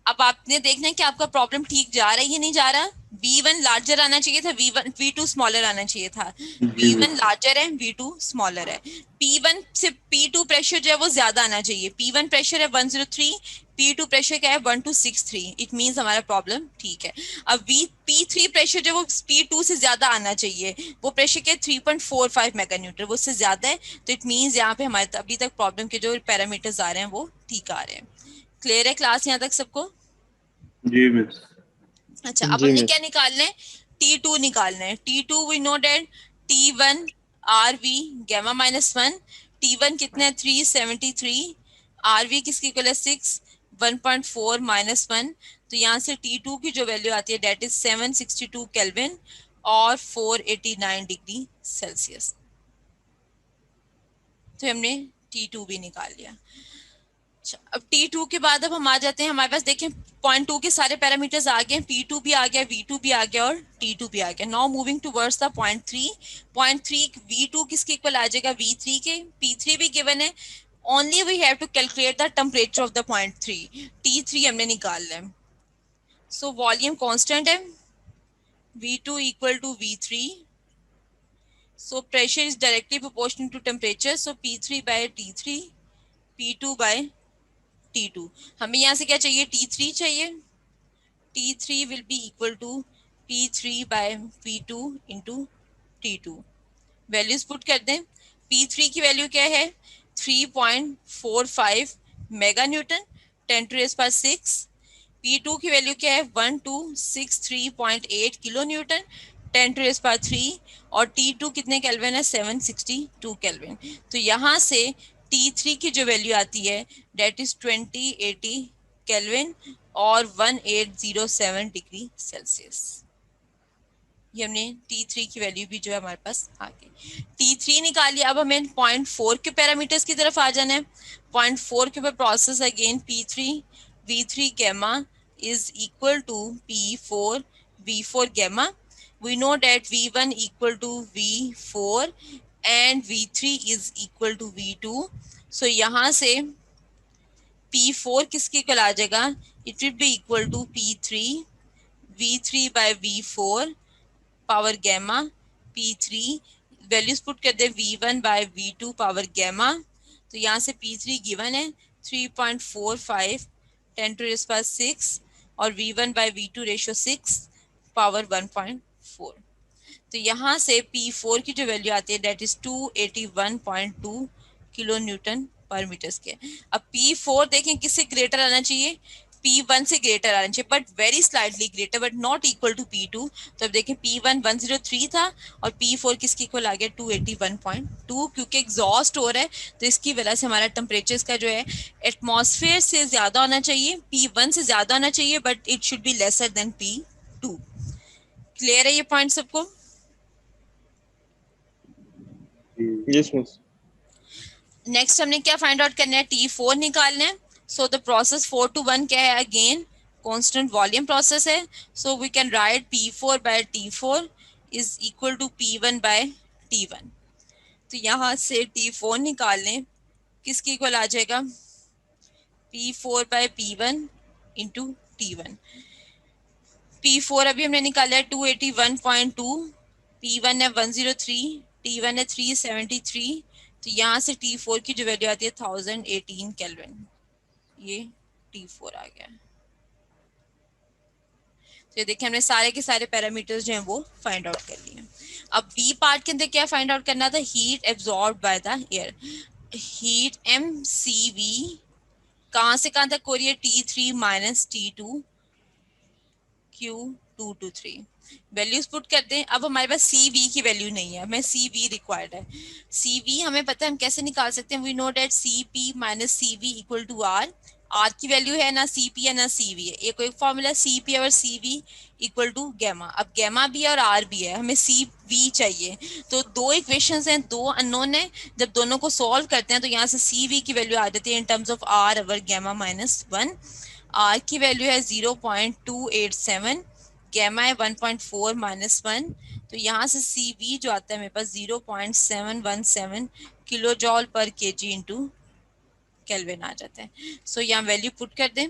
अब आपने देखना है कि आपका प्रॉब्लम ठीक जा रहा है या नहीं जा रहा। V1 लार्जर आना चाहिए था, V2 स्मॉलर आना चाहिए था। V1 लार्जर है, V2 स्मॉलर है। P1 से P2 प्रेशर जो है वो ज्यादा आना चाहिए। P1 प्रेशर है 103, P2 प्रेशर क्या है 1263। इट मींस हमारा प्रॉब्लम ठीक है। अब P3 प्रेशर जो वो P2 से ज्यादा आना चाहिए, वो प्रेशर क्या है 3.45 मेगा न्यूटन, वो उससे ज्यादा है। तो इट मींस यहाँ पे हमारे अभी तक प्रॉब्लम के जो पैरामीटर्स आ रहे हैं वो ठीक आ रहे हैं। क्लियर है क्लास यहाँ तक सबको? जी मिस। अच्छा, अब हमने क्या निकालना है, T2 निकालना है। T2 we know that T1 RV gamma -1। T1 कितना है 373, RV किसकी इक्वल है 6, 1.4 -1। तो यहाँ से T2 की जो वैल्यू आती है डेट इज 762 केल्विन और 489 डिग्री सेल्सियस। तो हमने T2 भी निकाल लिया। अब T2 के बाद अब हम आ जाते हैं, हमारे पास देखें पॉइंट 2 के सारे पैरामीटर्स आ गए, P2 भी आ गया, V2 भी आ गया और T2 भी आ गया। Now moving towards the point 3। Point 3 V2 किसके इक्वल आ जाएगा, V3 के। P3 भी गिवन है, only we have to calculate the temperature of the point 3। T3 हमने निकालना है। सो वॉल्यूम कांस्टेंट है, V2 equal to V3। So pressure is directly proportional to temperature, so P3 by T3, P2 by T2। हमें यहाँ से क्या चाहिए, T3 चाहिए। T3 will be equal to P3 by P2 into T2। Values put कर दें। P3 की value क्या है, 3.45 मेगा न्यूटन 10⁻⁶। P2 की वैल्यू क्या है, 1263.8 किलो न्यूटन 10⁻3। और T2 कितने केल्विन है, 762 केल्विन। तो यहाँ से T3 की जो वैल्यू आती है डेट इज 2080 केल्विन और 1807 डिग्री सेल्सियस। ये हमने T3 की वैल्यू भी जो है हमारे पास आ गई। T3 निकालिए। अब हमें पॉइंट 4 के पैरामीटर्स की तरफ आ जाना है। पॉइंट 4 के ऊपर process again P3 V3 gamma is equal to P4 V4 gamma। We know that V1 equal to V4 and V3 is equal to V2। So यहाँ से P4 किसके इक्वल आ जाएगा, it will be equal to P3 V3 by V4 power gamma. P3 values put कर दे, V1 bye V2 power gamma. तो यहाँ से P3 गिवन है 3.45 10⁻⁶ और V1 bye V2 ratio 6 power 1.4। तो यहाँ से P4 की जो वैल्यू आती है डेट इज 281.2 किलो न्यूटन पर मीटर स्क्वायर। अब P4 देखें किससे ग्रेटर आना चाहिए, P1 से ग्रेटर आना चाहिए, but very slightly greater, but not equal to P2। तो अब देखें P1 103 था और P4 किसके इक्वल आ गया 281.2, क्योंकि एग्जॉस्ट हो रहा है तो इसकी वजह से हमारा टेम्परेचर का जो है एटमॉस्फेयर से ज्यादा होना चाहिए, P1 से ज्यादा होना चाहिए, but it should be lesser than P2। Clear है ये पॉइंट सबको? Yes miss. नेक्स्ट हमने क्या फाइंड आउट करना है, T4 निकालना है। सो द प्रोसेस 4 to 1 क्या है, अगेन कांस्टेंट वॉल्यूम प्रोसेस है। So we can write P4 by T4 is equal to P1 by T1। तो यहाँ से T4 निकाल लें, किसकी इक्वल आ जाएगा, P4 by P1 into T1। P4 अभी हमने निकाला है 281.2, P1 है 103, T1 है 373। तो यहाँ से T4 की जो वैल्यू आती है 1018 केल्विन, ये T4 आ गया। तो ये देखिए हमने सारे के सारे पैरामीटर्स जो हैं वो फाइंड आउट कर लिए। अब बी पार्ट के अंदर क्या फाइंड आउट करना था, heat absorb by the air. Heat MCV कहाँ से कहाँ तक हो रही है, T3 minus T2 Q223। Values put करते हैं। अब हमारे पास CV की वैल्यू नहीं है, हमें CV रिक्वायर्ड है। CV हमें पता है हम कैसे निकाल सकते हैं, we know that CP minus CV equal to R। R की वैल्यू है ना CP है ना CV है, एक फॉर्मूला CP और CV इक्वल टू गैमा। अब गैमा भी है और R भी है, हमें CV चाहिए। तो दो इक्वेशंस हैं, दो अननोन है, जब दोनों को सॉल्व करते हैं तो यहाँ से CV की वैल्यू आ जाती है in terms of R over gamma minus 1। R की वैल्यू है 0.287, गैमा है 1.4 माइनस 1। तो यहाँ से CV जो आता है मेरे पास 0.717 किलो जॉल पर केजी इंटू केल्विन आ जाता है। सो यहाँ वैल्यू पुट कर दें,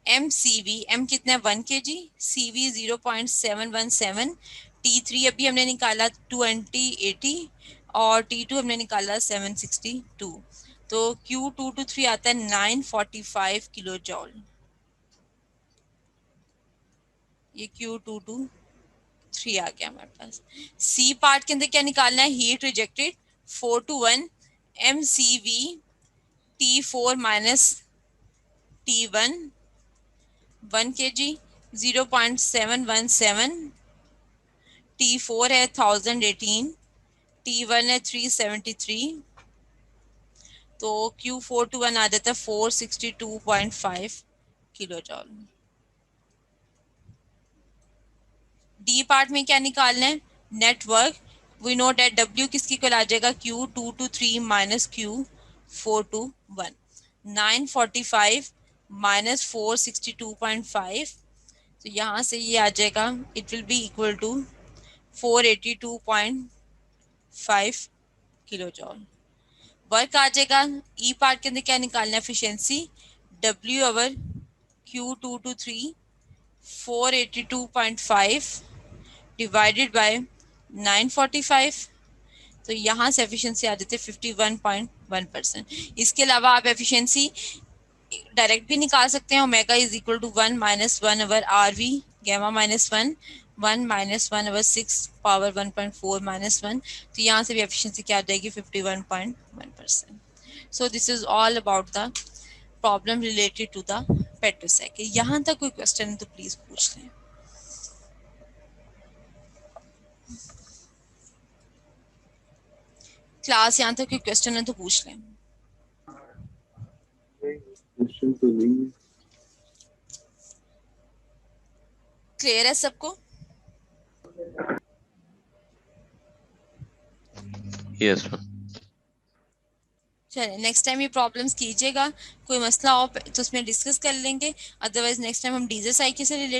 MCV, M कितना है 1 kg, CV 0.717, T3 अभी हमने निकाला 2080 और T2 हमने निकाला 762। तो Q223 आता है 945 किलो जॉल। ये Q223 आ गया हमारे पास। सी पार्ट के अंदर क्या निकालना है, heat rejected 4 to 1 MCV T4 minus T1 1 kg 0.717, T4 है 1018, T1 है 373। तो Q421 आ जाता है 462.5 किलो जॉल। डी पार्ट में क्या निकालना है, net work. We know that W किसकी इक्वल आ जाएगा, Q223 माइनस Q421, 945 माइनस 462.5। तो यहाँ से ये आ जाएगा, it will be equal to 482.5 kilo joule. Work आ जाएगा। ई पार्ट के अंदर क्या निकालना है, efficiency W over Q223 482.5 divided by 945। तो यहाँ से एफिशिएंसी आ जाती है 51.1%। इसके अलावा आप एफिशिएंसी डायरेक्ट भी निकाल सकते हैं, omega is equal to 1 minus 1 over RV gamma minus 1 1 minus 1 over 6 power 1.4 minus 1। तो यहाँ से भी एफिशिएंसी क्या आ जाएगी 51.1%। So this is all about the problem related to the petrol cycle. यहाँ तक कोई क्वेश्चन है तो प्लीज पूछ लें। क्लास यहाँ तक कोई क्वेश्चन है तो पूछ लें। क्वेश्चन तो नहीं है। क्लियर है सबको? यस। चलिए नेक्स्ट टाइम ये प्रॉब्लम्स कीजिएगा, कोई मसला हो तो उसमें डिस्कस कर लेंगे, अदरवाइज नेक्स्ट टाइम हम डीजल साइकिल से रिलेटेड